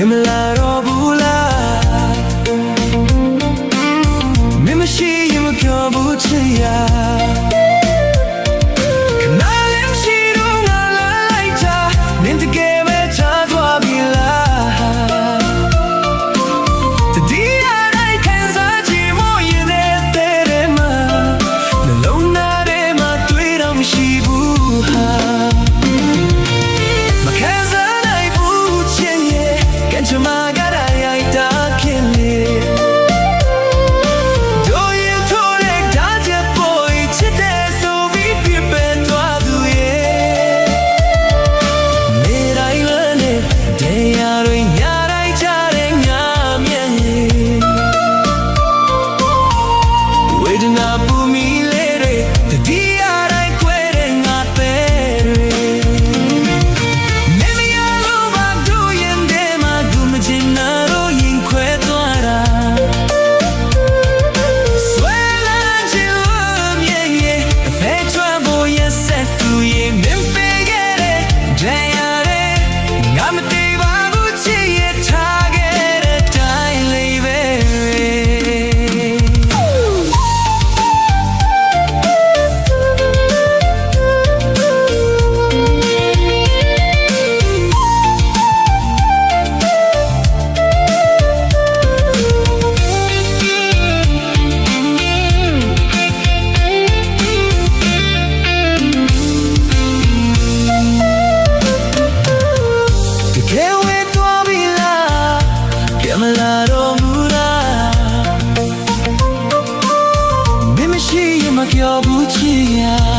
မလာတော့ဘူးလားမင်းမရှိရင်မပြောဘူးချစ်ရခဏလေးရှိတော့ငါလာလိုက်တာနင်တကယ်ပဲချားသွားပြီလားတတိယတိုင်းခံစားချင်မို့ရင်တဲ့မှာနှလုံးသားထဲမှာတွေ့တော့မရှိဘူးဟာမလာတော့ဘူးလားမင်းမရှိရင်မပြောဘူးချစ်ရ